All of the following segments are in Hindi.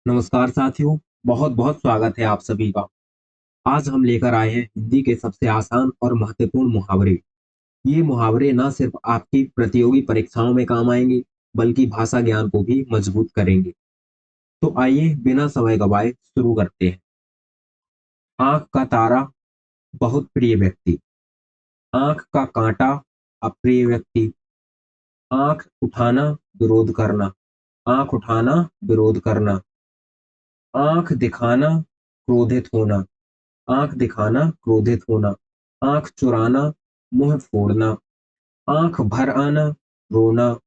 नमस्कार साथियों, बहुत बहुत स्वागत है आप सभी का। आज हम लेकर आए हैं हिंदी के सबसे आसान और महत्वपूर्ण मुहावरे। ये मुहावरे न सिर्फ आपकी प्रतियोगी परीक्षाओं में काम आएंगे, बल्कि भाषा ज्ञान को भी मजबूत करेंगे। तो आइए बिना समय गवाए शुरू करते हैं। आंख का तारा, बहुत प्रिय व्यक्ति। आंख का कांटा, अप्रिय व्यक्ति। आंख उठाना, विरोध करना। आंख उठाना, विरोध करना। आंख दिखाना, क्रोधित होना। आंख दिखाना, क्रोधित होना। आंख चुराना, मुंह फोड़ना। आंख भर आना, रोना।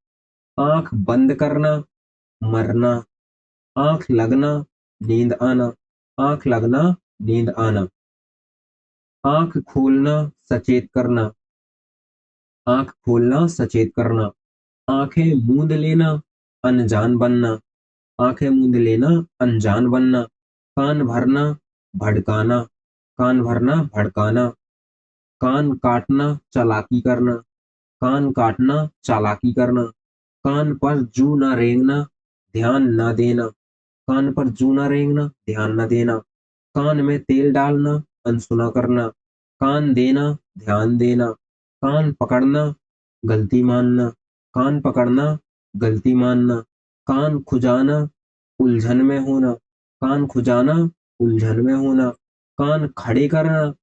आंख बंद करना, मरना। आंख लगना, नींद आना। आंख लगना, नींद आना। आंख खोलना, सचेत करना। आंख खोलना, सचेत करना। आंखें मूंद लेना, अनजान बनना। आंखें मूंद लेना, अनजान बनना। कान भरना, भड़काना। कान भरना, भड़काना। कान काटना, चालाकी करना। कान काटना, चालाकी करना। कान पर जू न रेंगना, ध्यान न देना। कान पर जू न रेंगना, ध्यान न देना। कान में तेल डालना, अनसुना करना। कान देना, ध्यान देना। कान पकड़ना, गलती मानना। कान पकड़ना, गलती मानना। कान खुजाना, उलझन में होना। कान खुजाना, उलझन में होना। कान खड़े करना,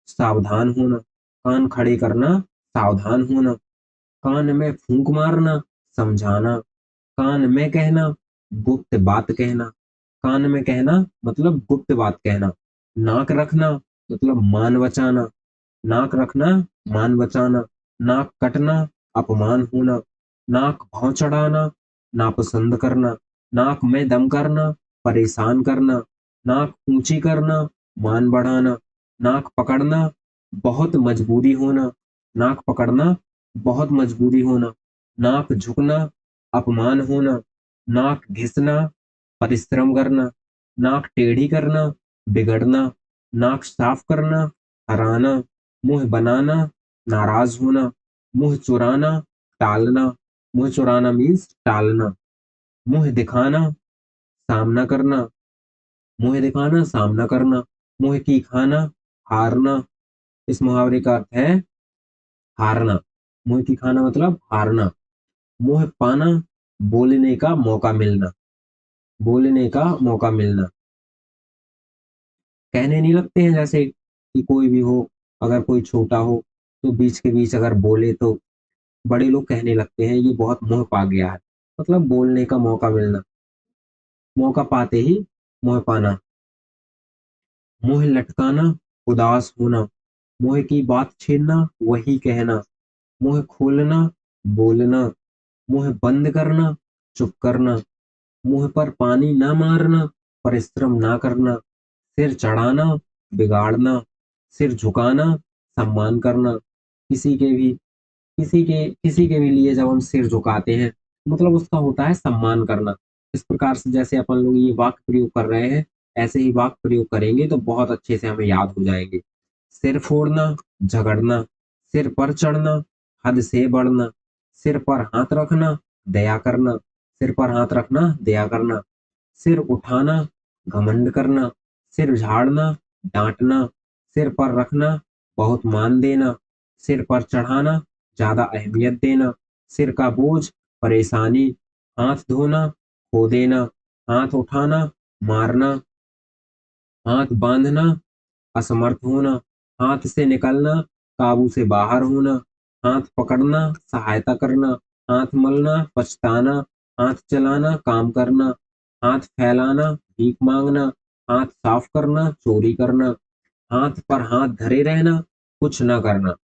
सावधान होना। कान खड़े करना, सावधान होना। कान में फूंक मारना, समझाना। कान में कहना, गुप्त बात कहना। कान में कहना मतलब गुप्त बात कहना। नाक रखना मतलब मान बचाना। नाक रखना, मान बचाना। नाक कटना, अपमान होना। नाक भौं चढ़ाना, नापसंद करना। नाक में दम करना, परेशान करना। नाक ऊंची करना, मान बढ़ाना। नाक पकड़ना, बहुत मजबूरी होना। नाक पकड़ना, बहुत मजबूरी होना। नाक झुकना, अपमान होना। नाक घिसना, परिश्रम करना। नाक टेढ़ी करना, बिगड़ना। नाक साफ करना, हराना। मुंह बनाना, नाराज होना। मुंह चुराना, टालना। मुंह चुराना मीन्स टालना। मुंह दिखाना, सामना करना। मुंह दिखाना, सामना करना। मुंह की खाना, हारना। इस मुहावरे का अर्थ है हारना। मुंह की खाना मतलब हारना। मुंह पाना, बोलने का मौका मिलना। बोलने का मौका मिलना। कहने नहीं लगते हैं जैसे कि कोई भी हो, अगर कोई छोटा हो तो बीच के बीच अगर बोले तो बड़े लोग कहने लगते हैं ये बहुत मुंह पा गया है। मतलब बोलने का मौका मिलना। मौका पाते ही मुंह पाना। मुंह लटकाना, उदास होना। मुंह की बात छीनना, वही कहना। मुंह खोलना, बोलना। मुंह बंद करना, चुप करना। मुंह पर पानी न मारना, परिश्रम ना करना। सिर चढ़ाना, बिगाड़ना। सिर झुकाना, सम्मान करना। किसी के भी लिए जब हम सिर झुकाते हैं मतलब उसका होता है सम्मान करना। इस प्रकार से जैसे अपन लोग ये वाक्य प्रयोग कर रहे हैं, ऐसे ही वाक्य प्रयोग करेंगे तो बहुत अच्छे से हमें याद हो जाएंगे। सिर फोड़ना, झगड़ना। सिर पर चढ़ना, हद से बढ़ना। सिर पर हाथ रखना, दया करना। सिर पर हाथ रखना, दया करना। सिर उठाना, घमंड करना। सिर झाड़ना, डांटना। सिर पर रखना, बहुत मान देना। सिर पर चढ़ाना, ज्यादा अहमियत देना। सिर का बोझ, परेशानी। हाथ धोना, खो देना। हाथ उठाना, मारना। हाथ बांधना, असमर्थ होना। हाथ से निकलना, काबू से बाहर होना। हाथ पकड़ना, सहायता करना। हाथ मलना, पछताना। हाथ चलाना, काम करना। हाथ फैलाना, भीख मांगना। हाथ साफ करना, चोरी करना। हाथ पर हाथ धरे रहना, कुछ न करना।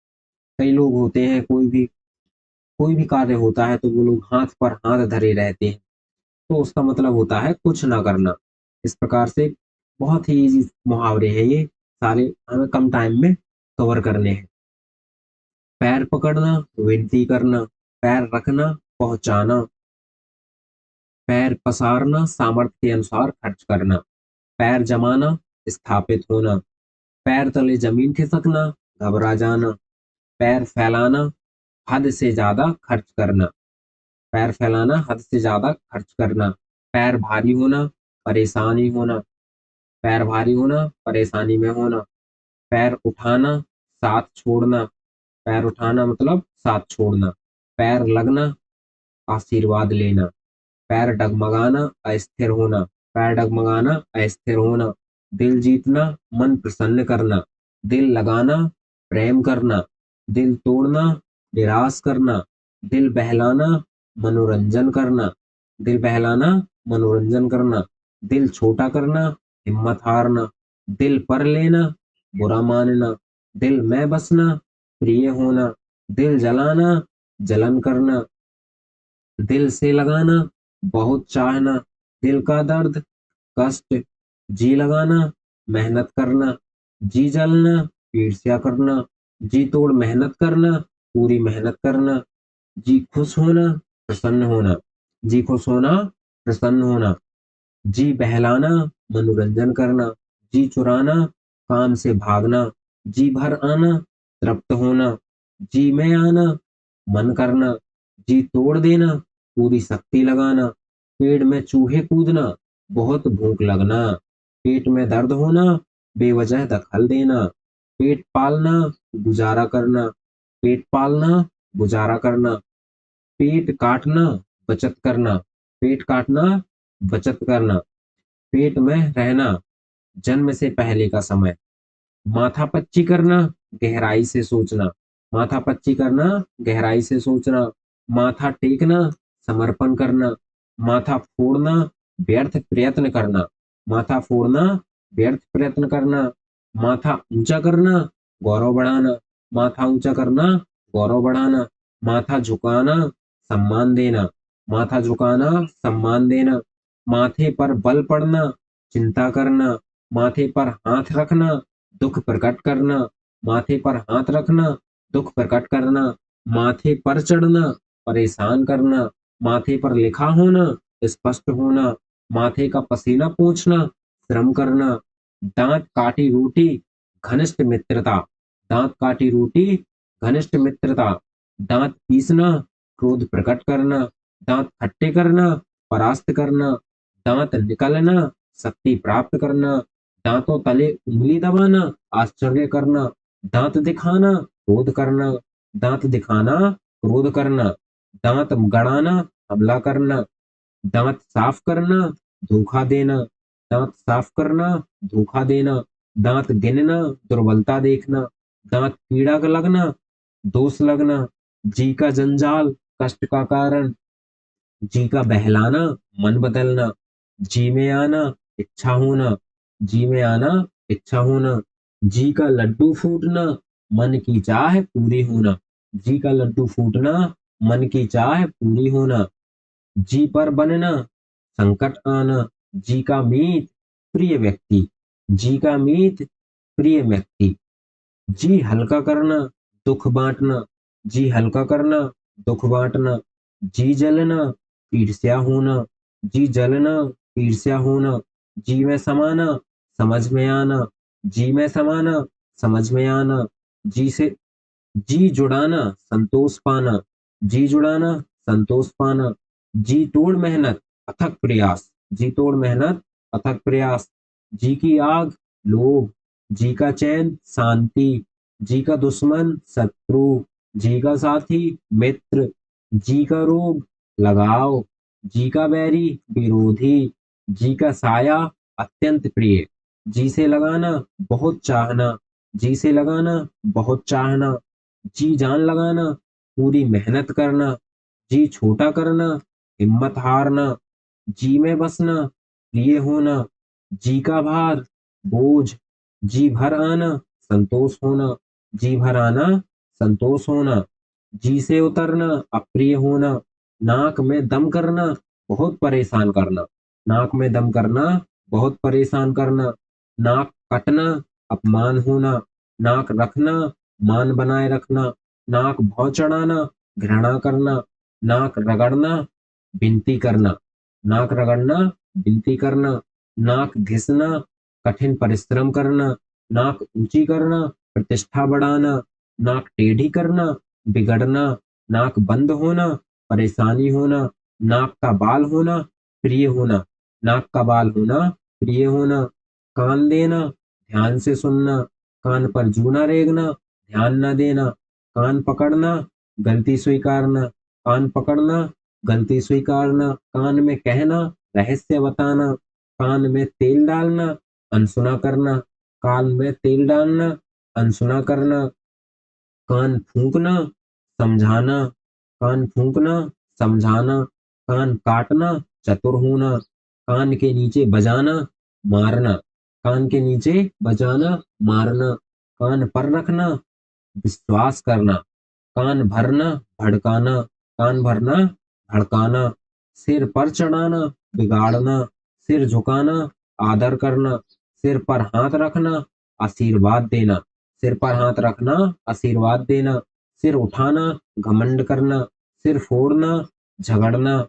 कई लोग होते हैं, कोई भी कार्य होता है तो वो लोग हाथ पर हाथ धरे रहते हैं, तो उसका मतलब होता है कुछ ना करना। इस प्रकार से बहुत ही इजी मुहावरे हैं ये, सारे हमें कम टाइम में कवर करने हैं। पैर पकड़ना, विनती करना। पैर रखना, पहुंचाना। पैर पसारना, सामर्थ्य के अनुसार खर्च करना। पैर जमाना, स्थापित होना। पैर तले जमीन खिसकना, घबरा जाना। पैर फैलाना, हद से ज्यादा खर्च करना। पैर फैलाना, हद से ज्यादा खर्च करना। पैर भारी होना, परेशानी होना, पैर भारी होना, परेशानी में होना, पैर उठाना, साथ छोड़ना, पैर उठाना मतलब साथ छोड़ना, पैर लगना, आशीर्वाद लेना, पैर डगमगाना, अस्थिर होना, पैर डगमगाना, अस्थिर होना, दिल जीतना, मन प्रसन्न करना, दिल लगाना, प्रेम करना, दिल तोड़ना, निराश करना, दिल बहलाना, मनोरंजन करना, दिल बहलाना, मनोरंजन करना, दिल छोटा करना, हिम्मत हारना, दिल पर लेना, बुरा मानना, दिल में बसना, प्रिय होना, दिल जलाना, जलन करना, दिल से लगाना, बहुत चाहना, दिल का दर्द, कष्ट, जी लगाना, मेहनत करना, जी जलना, ईर्ष्या करना, जी तोड़ मेहनत करना, पूरी मेहनत करना, जी खुश होना, प्रसन्न होना, जी खुश होना, प्रसन्न होना, जी बहलाना, मनोरंजन करना, जी चुराना, काम से भागना, जी भर आना, तृप्त होना, जी में आना, मन करना, जी तोड़ देना, पूरी शक्ति लगाना, पेड़ में चूहे कूदना, बहुत भूख लगना, पेट में दर्द होना, बेवजह दखल देना, पेट पालना, गुजारा करना, पेट पालना, गुजारा करना, पेट काटना, बचत करना, पेट काटना, बचत करना, पेट में रहना, जन्म से पहले का समय, माथा पच्ची करना, गहराई से सोचना, माथा पच्ची करना, गहराई से सोचना, माथा टेकना, समर्पण करना, माथा फोड़ना, व्यर्थ प्रयत्न करना, माथा फोड़ना, व्यर्थ प्रयत्न करना, माथा ऊंचा करना, गौरव बढ़ाना, माथा ऊंचा करना, गौरव बढ़ाना, माथा झुकाना, सम्मान देना, माथा झुकाना, सम्मान देना, माथे पर बल पड़ना, चिंता करना, माथे पर हाथ रखना, दुख प्रकट करना, माथे पर हाथ रखना, दुख प्रकट करना, माथे पर चढ़ना, परेशान करना, माथे पर लिखा होना, स्पष्ट होना, माथे का पसीना पोंछना, श्रम करना, दांत काटी रोटी, घनिष्ठ मित्रता, दांत काटी रोटी, घनिष्ठ मित्रता, दांत पीसना, क्रोध प्रकट करना, दांत खट्टे करना, परास्त करना, दांत निकलना, शक्ति प्राप्त करना, दांतों तले उंगली दबाना, आश्चर्य करना, दांत दिखाना, क्रोध करना, दांत दिखाना, क्रोध करना, दांत गड़ाना, हमला करना, दांत साफ करना, धोखा देना, दांत साफ करना, धोखा देना, दांत गिनना, दुर्बलता देखना, दांत पीड़ा का लगना, दोष लगना, जी का जंजाल, कष्ट का कारण, जी का बहलाना, मन बदलना, जी में आना, इच्छा होना, जी में आना, इच्छा होना, जी का लड्डू फूटना, मन की चाह पूरी होना, जी का लड्डू फूटना, मन की चाह पूरी होना, जी पर बनना, संकट आना, जी का मीत, प्रिय व्यक्ति, जी का मीत, प्रिय व्यक्ति, जी हल्का करना, दुख बांटना, जी हल्का करना, दुख बांटना, जी जलना, ईर्ष्या होना, जी जलना, ईर्ष्या होना, जी में समाना, समझ में आना, जी में समाना, समझ में आना, जी से जी जुड़ाना, संतोष पाना, जी जुड़ाना, संतोष पाना, जी तोड़ मेहनत, अथक प्रयास, जी तोड़ मेहनत, अथक प्रयास, जी की आग, लोभ, जी का चैन, शांति, जी का दुश्मन, शत्रु, जी का साथी, मित्र, जी का रोग, लगाव, जी का बैरी, विरोधी, जी का साया, अत्यंत प्रिय, जी से लगाना, बहुत चाहना, जी से लगाना, बहुत चाहना, जी जान लगाना, पूरी मेहनत करना, जी छोटा करना, हिम्मत हारना, जी में बसना, प्रिय होना, जी का भार, बोझ, जी भर आना, संतोष होना, जी भर आना, संतोष होना, जी से उतरना, अप्रिय होना, नाक में दम करना, बहुत परेशान करना, नाक में दम करना, बहुत परेशान करना, नाक कटना, अपमान होना, नाक रखना, मान बनाए रखना, नाक भौं चढ़ाना, घृणा करना, नाक रगड़ना, विनती करना, नाक रगड़ना, विनती करना, नाक घिसना, कठिन परिश्रम करना, नाक ऊंची करना, प्रतिष्ठा बढ़ाना, नाक टेढ़ी करना, बिगड़ना, नाक बंद होना, परेशानी होना, नाक का बाल होना, प्रिय होना, नाक का बाल होना, प्रिय होना। कान देना, ध्यान से सुनना। कान पर जू न रेंगना, ध्यान न देना। कान पकड़ना, गलती स्वीकारना। कान पकड़ना, गलती स्वीकारना। कान में कहना, रहस्य बताना। कान में तेल डालना, अनसुना करना। कान में तेल डालना, अनसुना करना। कान फूंकना, समझाना। कान फूंकना, समझाना। कान काटना, चतुर होना। कान के नीचे बजाना, मारना। कान के नीचे बजाना, मारना। कान पर रखना, विश्वास करना। कान भरना, भड़काना। कान भरना, भड़काना। सिर पर चढ़ाना, बिगाड़ना। सिर झुकाना, आदर करना। सिर पर हाथ रखना, आशीर्वाद देना। सिर पर हाथ रखना, आशीर्वाद देना। सिर उठाना, घमंड करना। सिर फोड़ना, झगड़ना।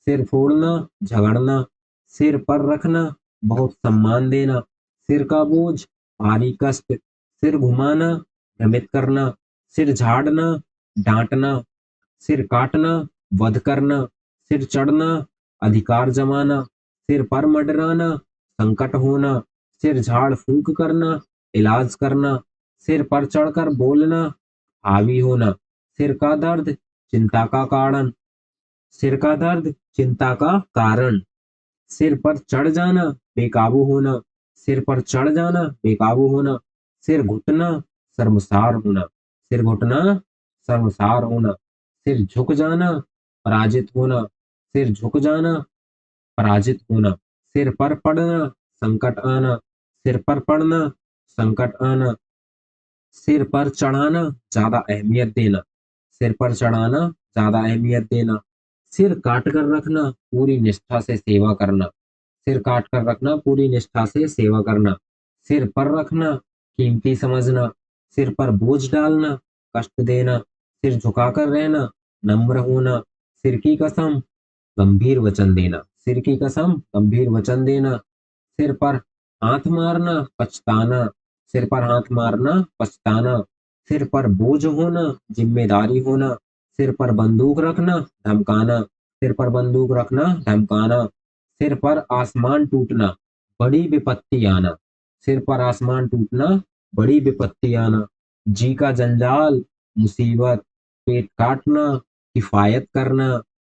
सिर फोड़ना, झगड़ना। सिर पर रखना, बहुत सम्मान देना। सिर का बोझ, भारी कष्ट। सिर घुमाना, भ्रमित करना। सिर झाड़ना, डांटना। सिर काटना, वध करना। सिर चढ़ना, अधिकार जमाना। सिर पर मंडराना, संकट होना। सिर झाड़ फूंक करना, इलाज करना। सिर पर चढ़कर बोलना, हावी होना। सिर का दर्द, चिंता का कारण। सिर का दर्द, चिंता का कारण। सिर पर चढ़ जाना, बेकाबू होना। सिर पर चढ़ जाना, बेकाबू होना। सिर घुटना, शर्मसार होना। सिर घुटना, शर्मसार होना। सिर झुक जाना, पराजित होना। सिर झुक जाना, पराजित होना। सिर पर पड़ना, संकट आना। सिर पर पड़ना, संकट आना। सिर पर चढ़ाना, ज्यादा अहमियत देना। सिर पर चढ़ाना, ज्यादा अहमियत देना। सिर काट कर रखना, पूरी निष्ठा से सेवा करना। सिर काट कर रखना, पूरी निष्ठा से सेवा करना। सिर पर रखना, कीमती समझना। सिर पर बोझ डालना, कष्ट देना। सिर झुकाकर रहना, नम्र होना। सिर की कसम, गंभीर वचन देना। सिर की कसम, गंभीर वचन देना। सिर पर हाथ मारना, पछताना। सिर पर हाथ मारना, पछताना। सिर पर बोझ होना, जिम्मेदारी होना। सिर पर बंदूक रखना, धमकाना। सिर पर बंदूक रखना, धमकाना। सिर पर आसमान टूटना, बड़ी विपत्ति आना। सिर पर आसमान टूटना, बड़ी विपत्ति आना। जी का जंजाल, मुसीबत। पेट काटना, किफायत करना।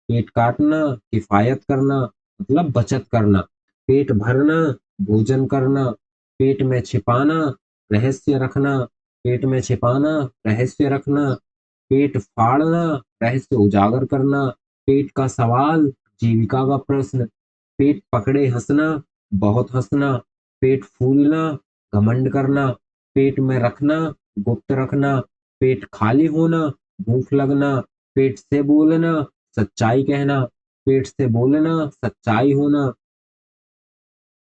पेट काटना, किफायत करना मतलब बचत करना। पेट भरना, भोजन करना। पेट में छिपाना, रहस्य रखना। पेट में छिपाना, रहस्य रखना। पेट फाड़ना, रहस्य उजागर करना। पेट का सवाल, जीविका का प्रश्न। पेट पकड़े हंसना, बहुत हंसना। पेट फूलना, घमंड करना। पेट में रखना, गुप्त रखना। पेट खाली होना, भूख लगना। पेट से बोलना, सच्चाई कहना। पेट से बोलना, सच्चाई होना।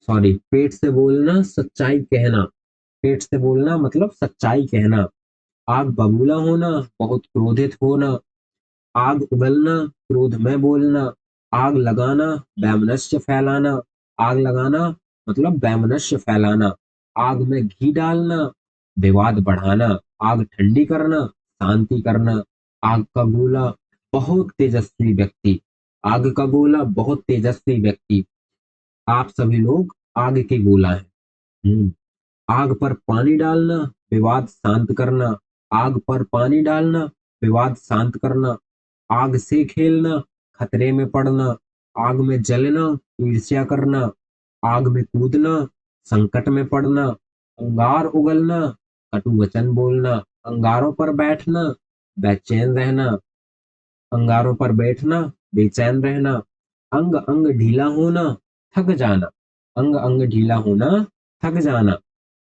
सॉरी, पेट से बोलना, सच्चाई कहना। पेट से बोलना मतलब सच्चाई कहना। आग बबूला होना, बहुत क्रोधित होना। आग उगलना, क्रोध में बोलना। आग लगाना, वैमनस्य फैलाना। आग लगाना मतलब वैमनस्य फैलाना। आग में घी डालना, विवाद बढ़ाना। आग ठंडी करना, शांति करना। आग का गोला, बहुत तेजस्वी व्यक्ति। आग का गोला, बहुत तेजस्वी व्यक्ति। आप सभी लोग आग के गोला हैं। आग पर पानी डालना, विवाद शांत करना। आग पर पानी डालना, विवाद शांत करना। आग से खेलना, खतरे में पड़ना। आग में जलना, ईर्ष्या करना। आग में कूदना, संकट में पड़ना। अंगार उगलना, कटु वचन बोलना। अंगारों पर बैठना, बेचैन रहना। अंगारों पर बैठना, बेचैन रहना। अंग अंग ढीला होना, थक जाना। अंग अंग ढीला होना, थक जाना।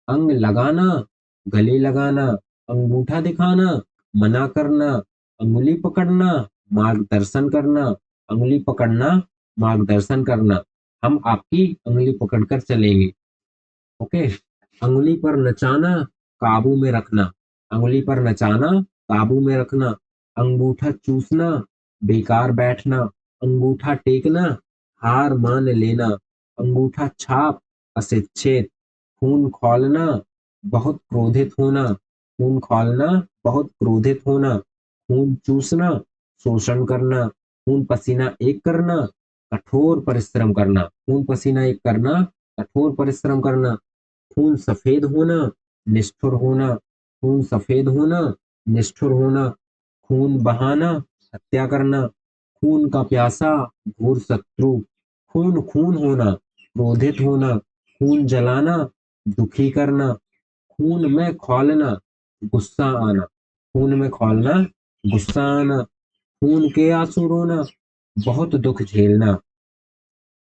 अंग लगाना, गले लगाना। अंगूठा दिखाना, मना करना। अंगुली पकड़ना, मार्गदर्शन करना। अंगुली पकड़ना, मार्गदर्शन करना। हम आपकी अंगुली पकड़कर चलेंगे। ओके। अंगुली पर नचाना, काबू में रखना। अंगुली पर नचाना, काबू में रखना। अंगूठा चूसना, बेकार बैठना। अंगूठा टेकना, हार मान लेना। अंगूठा छाप, अशिक्षित। खून खौलना, बहुत क्रोधित होना। खून खौलना, बहुत क्रोधित होना। खून चूसना, शोषण करना। खून पसीना एक करना, कठोर परिश्रम करना, खून पसीना एक करना, कठोर परिश्रम करना। खून सफेद होना, निष्ठुर होना, खून सफेद होना, निष्ठुर होना। खून बहाना, हत्या करना, खून का प्यासा, घोर शत्रु। खून खून होना, क्रोधित होना, खून जलाना, दुखी करना। खून में खौलना, गुस्सा आना, खून में खौलना, गुस्सा आना। खून के आंसू रोना, बहुत दुख झेलना,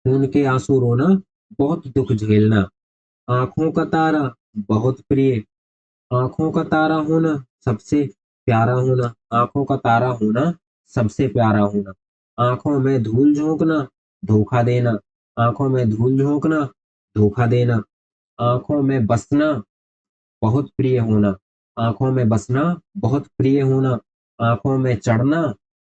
खून के आंसू रोना, बहुत दुख झेलना। आंखों का तारा, बहुत प्रिय, आंखों का तारा होना, सबसे प्यारा होना, आंखों का तारा होना, सबसे प्यारा होना। आंखों में धूल झोंकना, धोखा देना, आंखों में धूल झोंकना, धोखा देना। आंखों में बसना, बहुत प्रिय होना, आंखों में बसना, बहुत प्रिय होना। आंखों में चढ़ना,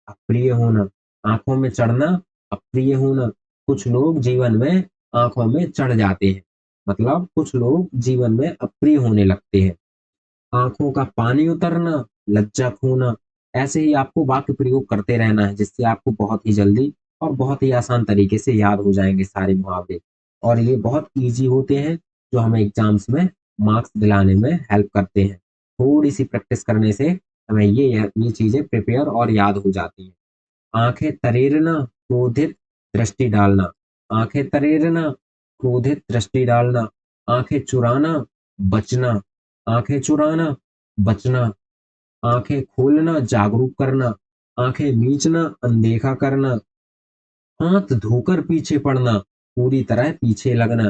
अप्रिय होना, आंखों में चढ़ना, अप्रिय होना। कुछ लोग जीवन में आंखों में चढ़ जाते हैं, मतलब कुछ लोग जीवन में अप्रिय होने लगते हैं। आंखों का पानी उतरना, लज्जा खोना। ऐसे ही आपको वाक्य प्रयोग करते रहना है, जिससे आपको बहुत ही जल्दी और बहुत ही आसान तरीके से याद हो जाएंगे सारे मुहावरे। और ये बहुत इजी होते हैं, जो हमें एग्जाम्स में मार्क्स दिलाने में हेल्प करते हैं। थोड़ी सी प्रैक्टिस करने से हमें ये चीजें प्रिपेयर और याद हो जाती हैं। आंखें तरेरना, क्रोधित दृष्टि डालना, आंखें तरेरना, क्रोधित दृष्टि डालना। आंखें चुराना, बचना, आंखें चुराना, बचना। आंखें खोलना, जागरूक करना, आंखें मीचना, अनदेखा करना। हाथ धोकर पीछे पड़ना, पूरी तरह पीछे लगना,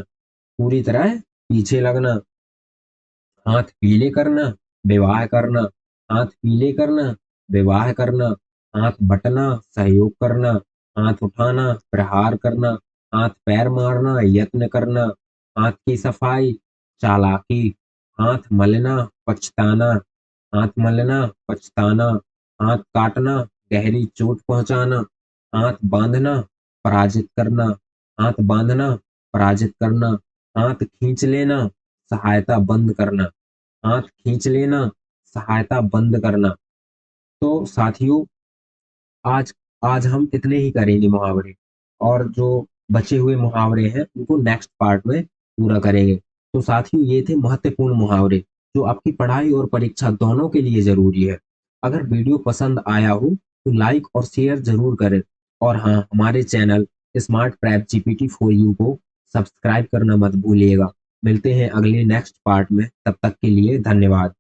पूरी तरह पीछे लगना। हाथ पीले करना, विवाह करना, हाथ पीले करना, विवाह करना। हाथ बटना, सहयोग करना, हाथ उठाना, प्रहार करना। हाथ पैर मारना, यत्न करना। हाथ की सफाई, चालाकी। हाथ मलना, पछताना, हाथ मलना, पछताना। हाथ काटना, गहरी चोट पहुंचाना। हाथ बांधना, पराजित करना, हाथ बांधना, पराजित करना। हाथ खींच लेना, सहायता बंद करना, हाथ खींच लेना, सहायता बंद करना। तो साथियों, आज आज हम इतने ही करेंगे मुहावरे, और जो बचे हुए मुहावरे हैं उनको नेक्स्ट पार्ट में पूरा करेंगे। तो साथियों, ये थे महत्वपूर्ण मुहावरे, जो आपकी पढ़ाई और परीक्षा दोनों के लिए जरूरी है। अगर वीडियो पसंद आया हो तो लाइक और शेयर जरूर करें। और हाँ, हमारे channel smart prep GPT for you को सब्सक्राइब करना मत भूलिएगा। मिलते हैं अगले नेक्स्ट पार्ट में, तब तक के लिए धन्यवाद।